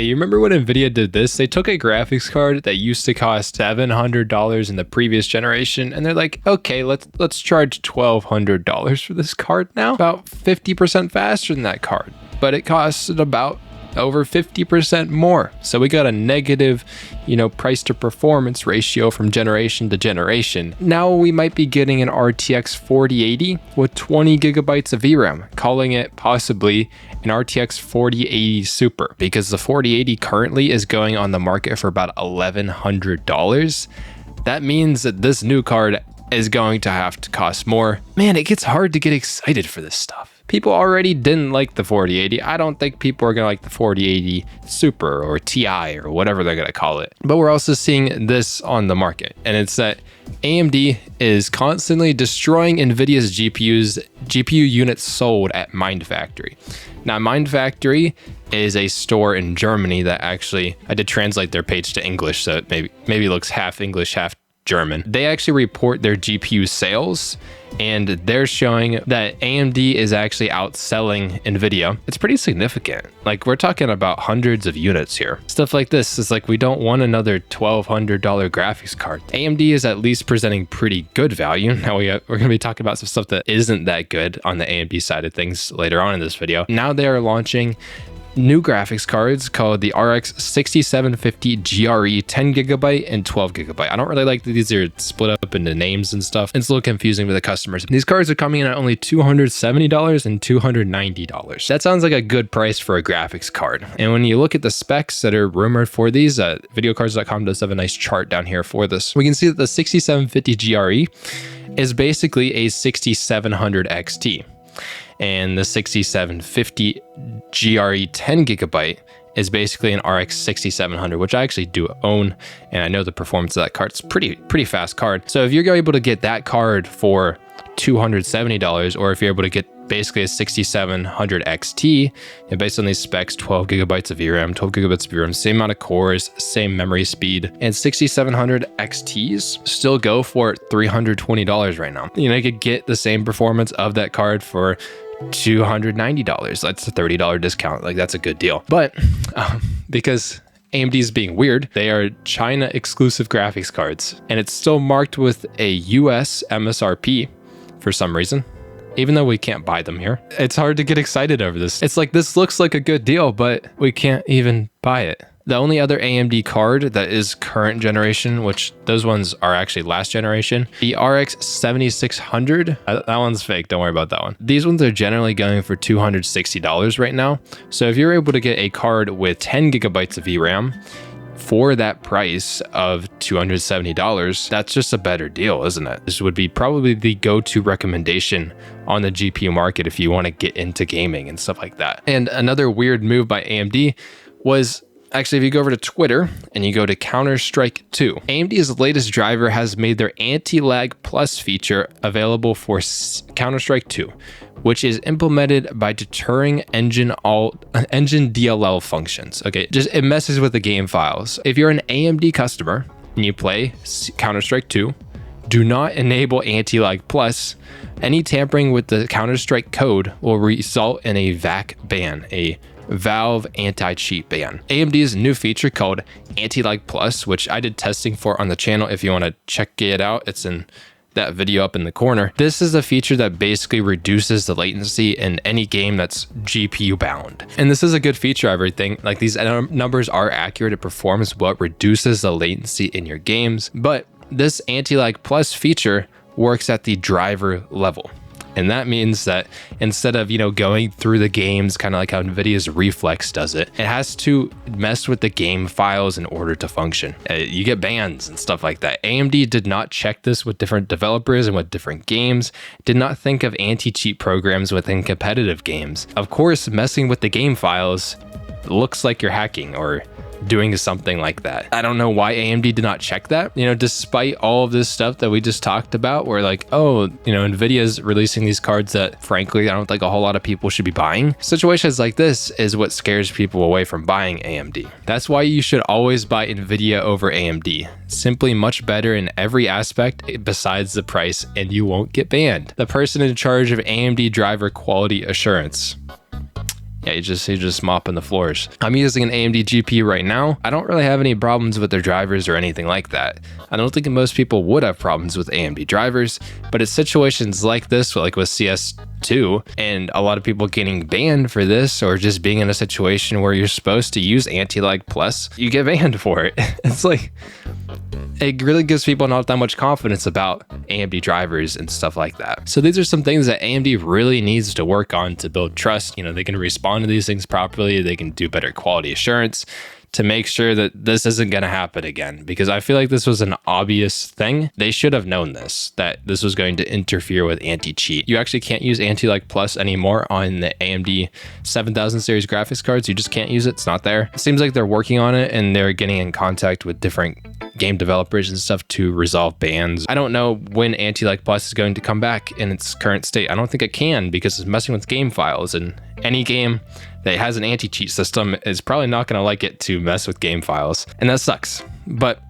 Hey, you remember when Nvidia did this? They took a graphics card that used to cost $700 in the previous generation, and they're like, okay, let's charge $1,200 for this card now. About 50% faster than that card, but it costed about over 50% more. So we got a negative, price to performance ratio from generation to generation. Now we might be getting an RTX 4080 with 20 gigabytes of VRAM, calling it possibly an RTX 4080 Super, because the 4080 currently is going on the market for about $1,100. That means that this new card is going to have to cost more. Man, it gets hard to get excited for this stuff. People already didn't like the 4080. I don't think people are gonna like the 4080 Super or TI or whatever they're gonna call it. But we're also seeing this on the market, and it's that AMD is constantly destroying Nvidia's GPU units sold at Mindfactory. Now, Mindfactory is a store in Germany that actually, I did translate their page to English, so it maybe looks half English, half German. They actually report their GPU sales, and they're showing that AMD is actually outselling Nvidia. It's pretty significant. Like, we're talking about hundreds of units here. Stuff like this is like, we don't want another $1,200 graphics card. AMD is at least presenting pretty good value. Now we're going to be talking about some stuff that isn't that good on the AMD side of things later on in this video. Now they are launching new graphics cards called the RX 6750 GRE 10 gigabyte and 12 gigabyte. I don't really like that these are split up into names and stuff. It's a little confusing for the customers. These cards are coming in at only $270 and $290. That sounds like a good price for a graphics card. And when you look at the specs that are rumored for these, videocards.com does have a nice chart down here for this. We can see that the 6750 GRE is basically a 6700 XT. And the 6750 GRE 10 gigabyte is basically an RX 6700, which I actually do own, and I know the performance of that card. It's pretty fast card. So if you're able to get that card for $270, or if you're able to get basically a 6700 XT, and based on these specs, 12 gigabytes of VRAM, 12 gigabytes of VRAM, same amount of cores, same memory speed, and 6700 XTs still go for $320 right now. You could get the same performance of that card for $290. That's a $30 discount. Like, that's a good deal. But because AMD is being weird, they are China exclusive graphics cards, and it's still marked with a US MSRP for some reason, even though we can't buy them here. It's hard to get excited over this. It's like, this looks like a good deal, but we can't even buy it. The only other AMD card that is current generation, which those ones are actually last generation, the RX 7600, that one's fake, don't worry about that one. These ones are generally going for $260 right now. So if you're able to get a card with 10 gigabytes of VRAM for that price of $270, that's just a better deal, isn't it? This would be probably the go-to recommendation on the GPU market if you want to get into gaming and stuff like that. And another weird move by AMD was, actually, if you go over to Twitter and you go to Counter-Strike 2, AMD's latest driver has made their anti-lag plus feature available for Counter-Strike 2, which is implemented by deterring engine DLL functions. Okay, it messes with the game files. If you're an AMD customer and you play Counter-Strike 2, do not enable anti-lag plus. Any tampering with the Counter-Strike code will result in a VAC ban, a Valve anti-cheat ban. AMD's new feature called Anti-Lag Plus, which I did testing for on the channel. If you want to check it out, it's in that video up in the corner. This is a feature that basically reduces the latency in any game that's GPU bound. And this is a good feature, everything. Like, these numbers are accurate. It performs well, it reduces the latency in your games. But this Anti-Lag Plus feature works at the driver level. And that means that instead of, going through the games, kind of like how Nvidia's Reflex does it, it has to mess with the game files in order to function. You get bans and stuff like that. AMD did not check this with different developers and with different games, did not think of anti-cheat programs within competitive games. Of course, messing with the game files looks like you're hacking or doing something like that. I don't know why AMD did not check that. Despite all of this stuff that we just talked about, where like, oh, Nvidia's releasing these cards that frankly, I don't think a whole lot of people should be buying. Situations like this is what scares people away from buying AMD. That's why you should always buy Nvidia over AMD. Simply much better in every aspect besides the price, and you won't get banned. The person in charge of AMD driver quality assurance Yeah, you're just mopping the floors. I'm using an AMD GPU right now. I don't really have any problems with their drivers or anything like that. I don't think most people would have problems with AMD drivers, but it's situations like this, like with CS2, and a lot of people getting banned for this, or just being in a situation where you're supposed to use anti-lag plus, you get banned for it. It's like, it really gives people not that much confidence about AMD drivers and stuff like that. So these are some things that AMD really needs to work on to build trust. You know, they can respond to these things properly. They can do better quality assurance to make sure that this isn't going to happen again, because I feel like this was an obvious thing. They should have known this, that this was going to interfere with anti-cheat. You actually can't use anti-lag plus anymore on the AMD 7000 series graphics cards. You just can't use it. It's not there. It seems like they're working on it, and they're getting in contact with different game developers and stuff to resolve bans. I don't know when anti-lag plus is going to come back in its current state. I don't think it can, because it's messing with game files, and any game that has an anti-cheat system is probably not going to like it to mess with game files. And that sucks. But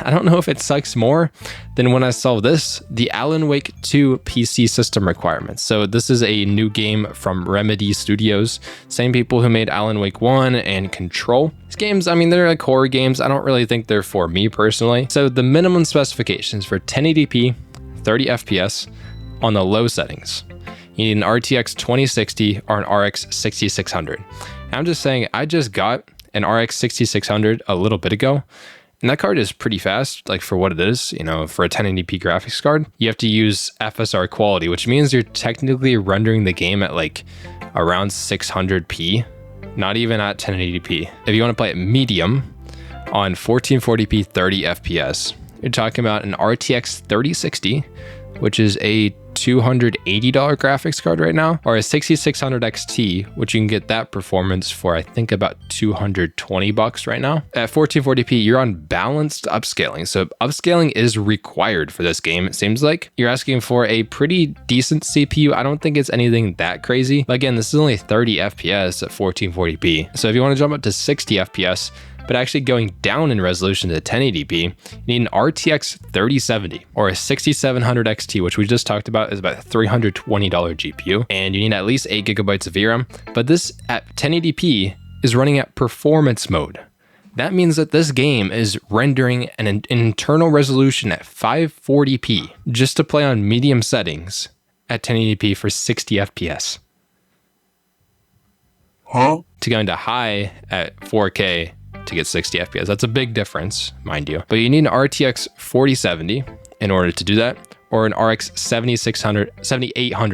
I don't know if it sucks more than when I saw this, the Alan Wake 2 PC system requirements. So this is a new game from Remedy Studios, same people who made Alan Wake 1 and Control. These games, I mean, they're like horror games. I don't really think they're for me personally. So the minimum specifications for 1080p, 30 FPS on the low settings. You need an RTX 2060 or an RX 6600. And I'm just saying, I just got an RX 6600 a little bit ago, and that card is pretty fast, like for what it is, you know, for a 1080p graphics card. You have to use FSR quality, which means you're technically rendering the game at like around 600p, not even at 1080p. If you want to play it medium on 1440p 30 FPS, you're talking about an RTX 3060, which is a $280 graphics card right now, or a 6600 XT, which you can get that performance for I think about $220 right now. At 1440p, you're on balanced upscaling. So upscaling is required for this game. It seems like you're asking for a pretty decent CPU. I don't think it's anything that crazy. But again, this is only 30 FPS at 1440p. So if you want to jump up to 60 FPS, but actually going down in resolution to 1080p, you need an RTX 3070 or a 6700 XT, which we just talked about is about a $320 GPU, and you need at least 8 gigabytes of VRAM. But this at 1080p is running at performance mode. That means that this game is rendering an internal resolution at 540p just to play on medium settings at 1080p for 60 FPS. Huh? To go into high at 4K to get 60 FPS. That's a big difference, mind you. But you need an RTX 4070 in order to do that, or an RX 7800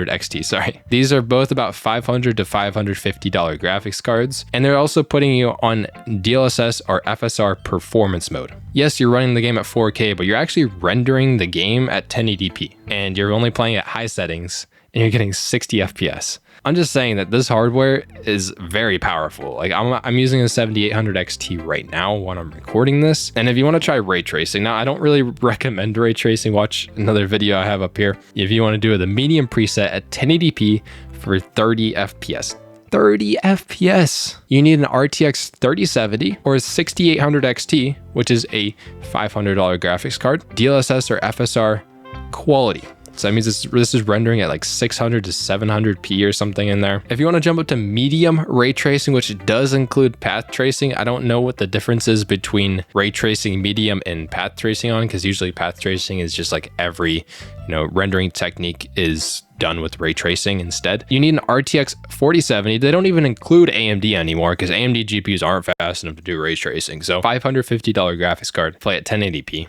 XT, sorry. These are both about $500 to $550 graphics cards, and they're also putting you on DLSS or FSR performance mode. Yes, you're running the game at 4K, but you're actually rendering the game at 1080p, and you're only playing at high settings, and you're getting 60 FPS. I'm just saying that this hardware is very powerful. Like I'm using a 7800 XT right now when I'm recording this. And if you want to try ray tracing, now I don't really recommend ray tracing. Watch another video I have up here. If you want to do the medium preset at 1080p for 30 FPS. 30 FPS. You need an RTX 3070 or a 6800 XT, which is a $500 graphics card, DLSS or FSR quality. So that means this is rendering at like 600 to 700p or something in there. If you want to jump up to medium ray tracing, which does include path tracing, I don't know what the difference is between ray tracing, medium, and path tracing on, because usually path tracing is just like every, rendering technique is done with ray tracing instead. You need an RTX 4070. They don't even include AMD anymore because AMD GPUs aren't fast enough to do ray tracing. So $550 graphics card, play at 1080p.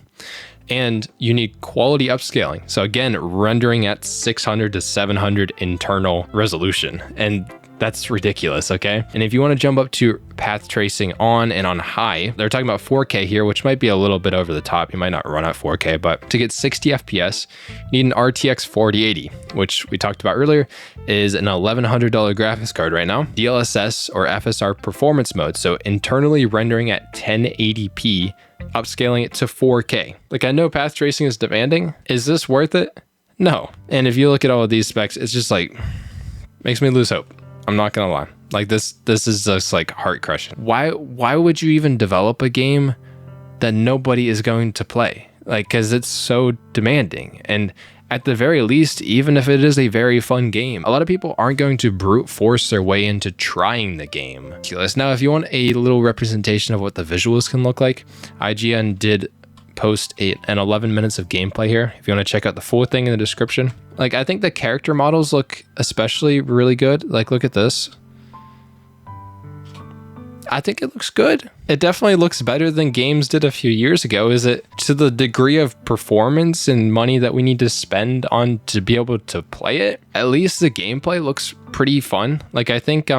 And you need quality upscaling. So again, rendering at 600 to 700 internal resolution. And that's ridiculous, okay? And if you want to jump up to path tracing on and on high, they're talking about 4K here, which might be a little bit over the top. You might not run at 4K, but to get 60 FPS, you need an RTX 4080, which we talked about earlier, is an $1,100 graphics card right now. DLSS or FSR performance mode, so internally rendering at 1080p, upscaling it to 4K. Like, I know path tracing is demanding. Is this worth it? No. And if you look at all of these specs, it's just like, makes me lose hope. I'm not gonna lie. Like this is just like heart crushing. Why would you even develop a game that nobody is going to play? Like, cause it's so demanding. And at the very least, even if it is a very fun game, a lot of people aren't going to brute force their way into trying the game. Now, if you want a little representation of what the visuals can look like, IGN did post an 11 minutes of gameplay here. If you want to check out the full thing in the description. Like, I think the character models look especially really good. Like, look at this. I think it looks good. It definitely looks better than games did a few years ago. Is it to the degree of performance and money that we need to spend on to be able to play it? At least the gameplay looks pretty fun. Like, I think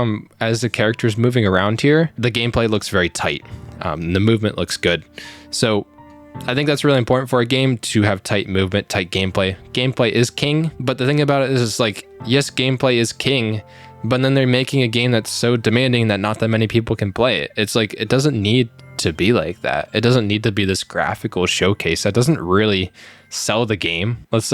as the character's moving around here, the gameplay looks very tight. The movement looks good. So I think that's really important for a game, to have tight movement, tight gameplay. Gameplay is king, but the thing about it is like, yes, gameplay is king, but then they're making a game that's so demanding that not that many people can play it. It's like, it doesn't need to be like that. It doesn't need to be this graphical showcase. That doesn't really sell the game. Let's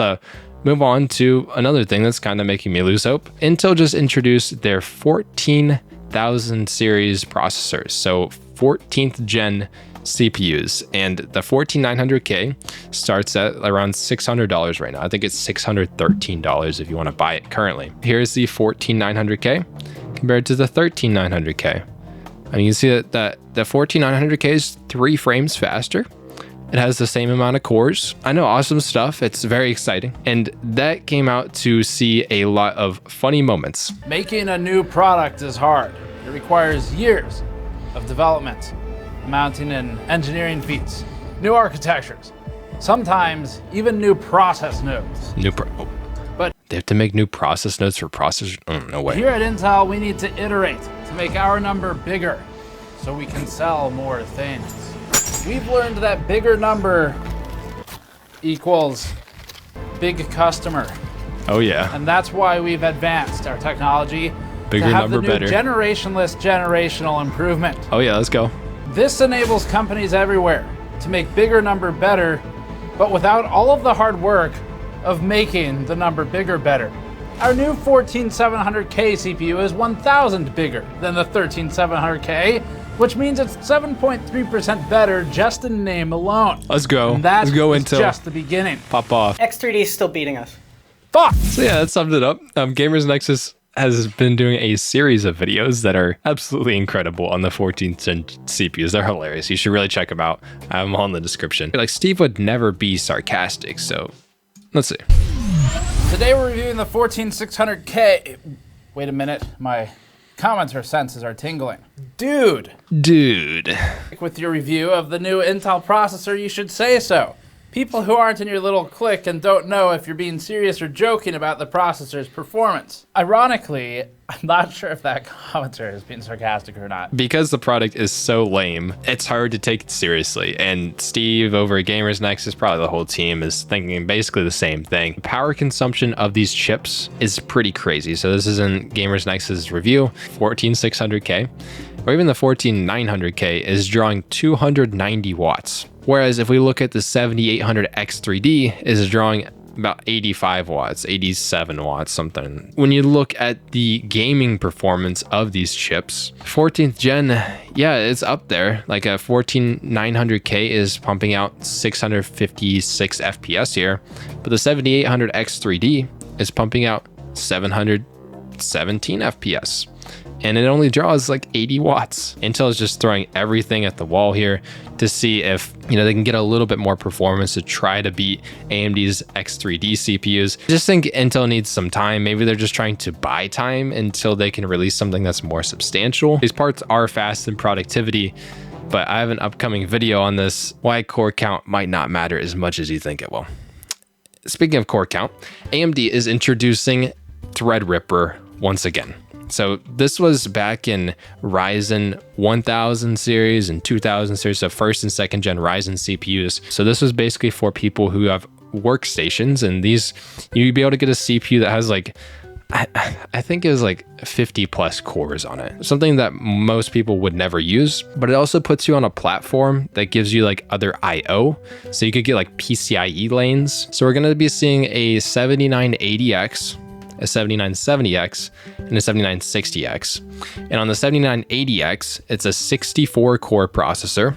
move on to another thing that's kind of making me lose hope. Intel just introduced their 14,000 series processors. So 14th gen CPUs, and the 14900K starts at around $600 right now. I think it's $613 if you want to buy it currently. Here's the 14900K compared to the 13900K. And you can see that the 14900K is 3 frames faster. It has the same amount of cores. I know, awesome stuff. It's very exciting. And that came out to see a lot of funny moments. Making a new product is hard. It requires years of development, mounting and engineering feats, new architectures, sometimes even new process nodes. But they have to make new process nodes for processors? Oh, no way. Here at Intel, we need to iterate to make our number bigger so we can sell more things. We've learned that bigger number equals big customer. Oh yeah. And that's why we've advanced our technology bigger to have number the new better. Generationless generational improvement. Oh yeah, let's go. This enables companies everywhere to make bigger number better, but without all of the hard work of making the number bigger better. Our new 14700K CPU is 1,000 bigger than the 13700K, which means it's 7.3% better just in name alone. Let's go. And that Let's go is Intel. just the beginning. Pop off. X3D is still beating us. Fuck! So yeah, that summed it up. Gamers Nexus has been doing a series of videos that are absolutely incredible on the 14th gen CPUs. They're hilarious. You should really check them out. I have them all in the description. Like, Steve would never be sarcastic, so let's see. Today we're reviewing the 14600K. Wait a minute, my commenter senses are tingling. Dude. With your review of the new Intel processor, you should say so. People who aren't in your little clique and don't know if you're being serious or joking about the processor's performance. Ironically, I'm not sure if that commenter is being sarcastic or not. Because the product is so lame, it's hard to take it seriously. And Steve over at Gamers Nexus, probably the whole team, is thinking basically the same thing. Power consumption of these chips is pretty crazy. So this is in Gamers Nexus review, 14600K, or even the 14900K is drawing 290 watts. Whereas if we look at the 7800X3D, is drawing about 85 watts, 87 watts, something. When you look at the gaming performance of these chips, 14th gen, yeah, it's up there. Like a 14900K is pumping out 656 FPS here, but the 7800X3D is pumping out 717 FPS. And it only draws like 80 watts. Intel is just throwing everything at the wall here to see if, they can get a little bit more performance to try to beat AMD's X3D CPUs. I just think Intel needs some time. Maybe they're just trying to buy time until they can release something that's more substantial. These parts are fast in productivity, but I have an upcoming video on this, why core count might not matter as much as you think it will. Speaking of core count, AMD is introducing Threadripper once again. So this was back in Ryzen 1000 series and 2000 series, so first and second gen Ryzen CPUs. So this was basically for people who have workstations, and these, you'd be able to get a CPU that has like, I think it was like 50 plus cores on it. Something that most people would never use, but it also puts you on a platform that gives you like other IO. So you could get like PCIe lanes. So we're gonna be seeing a 7980X, a 7970X, and a 7960X. And on the 7980X, it's a 64 core processor,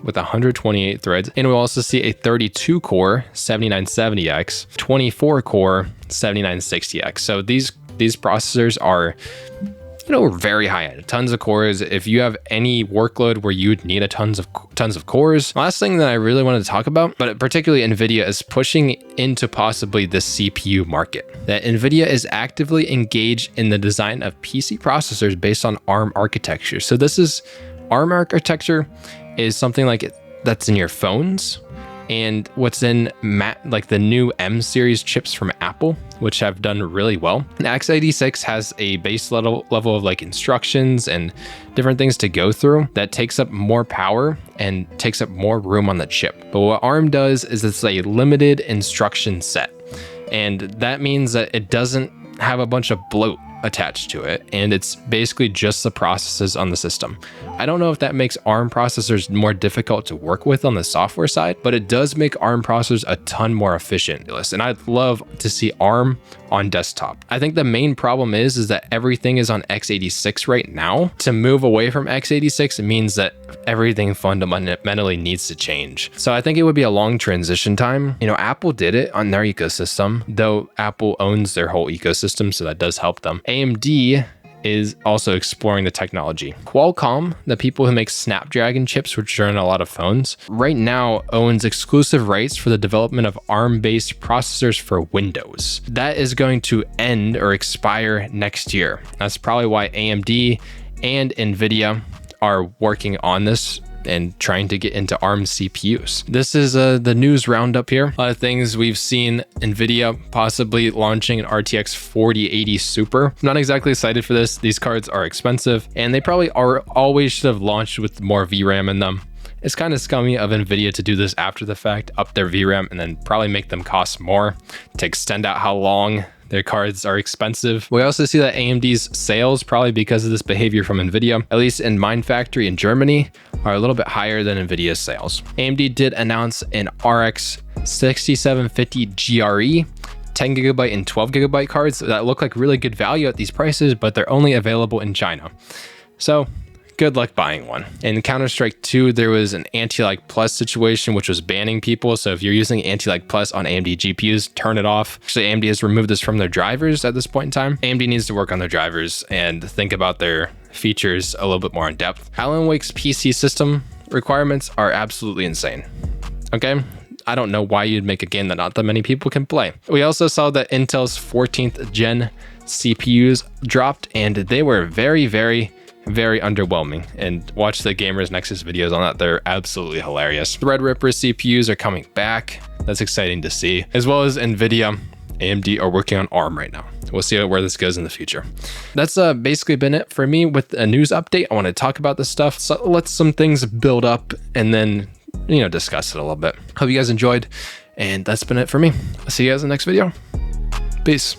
with 128 threads. And we'll also see a 32 core 7970X, 24 core 7960X. So these processors are, you know, very high end, tons of cores. If you have any workload where you'd need tons of cores. Last thing that I really wanted to talk about, but particularly Nvidia, is pushing into possibly the CPU market. That Nvidia is actively engaged in the design of PC processors based on ARM architecture. So this is ARM architecture is something like that's in your phones, and what's in like the new M series chips from Apple, which have done really well. And x86 has a base level of like instructions and different things to go through that takes up more power and takes up more room on the chip. But what ARM does is it's a limited instruction set. And that means that it doesn't have a bunch of bloat attached to it, and it's basically just the processes on the system. I don't know if that makes ARM processors more difficult to work with on the software side, but it does make ARM processors a ton more efficient. And I'd love to see ARM on desktop. I think the main problem is that everything is on x86 right now. To move away from x86 means that everything fundamentally needs to change. So I think it would be a long transition time. You know, Apple did it on their ecosystem, though Apple owns their whole ecosystem, so that does help them. AMD is also exploring the technology. Qualcomm, the people who make Snapdragon chips, which are in a lot of phones, right now owns exclusive rights for the development of ARM-based processors for Windows. That is going to end or expire next year. That's probably why AMD and Nvidia are working on this and trying to get into ARM CPUs. This is the news roundup here. A lot of things we've seen. Nvidia possibly launching an RTX 4080 Super. I'm not exactly excited for this. These cards are expensive, and they probably always should have launched with more VRAM in them. It's kind of scummy of Nvidia to do this after the fact, up their VRAM, and then probably make them cost more to extend out how long their cards are expensive. We also see that AMD's sales, probably because of this behavior from Nvidia, at least in Mind Factory in Germany, are a little bit higher than Nvidia's sales. AMD did announce an RX 6750 GRE 10 gigabyte and 12 gigabyte cards that look like really good value at these prices, but they're only available in China. So good luck buying one. In Counter-Strike 2, there was an anti-lag plus situation, which was banning people. So if you're using anti-lag plus on AMD GPUs, turn it off. Actually, AMD has removed this from their drivers at this point in time. AMD needs to work on their drivers and think about their features a little bit more in depth. Alan Wake's PC system requirements are absolutely insane. Okay? I don't know why you'd make a game that not that many people can play. We also saw that Intel's 14th gen CPUs dropped, and they were very underwhelming. And watch the Gamers Nexus videos on that. They're absolutely hilarious. Threadripper CPUs are coming back. That's exciting to see. As well as Nvidia, AMD are working on ARM right now. We'll see where this goes in the future. That's basically been it for me with a news update. I want to talk about this stuff. So let some things build up and then, you know, discuss it a little bit. Hope you guys enjoyed. And that's been it for me. I'll see you guys in the next video. Peace.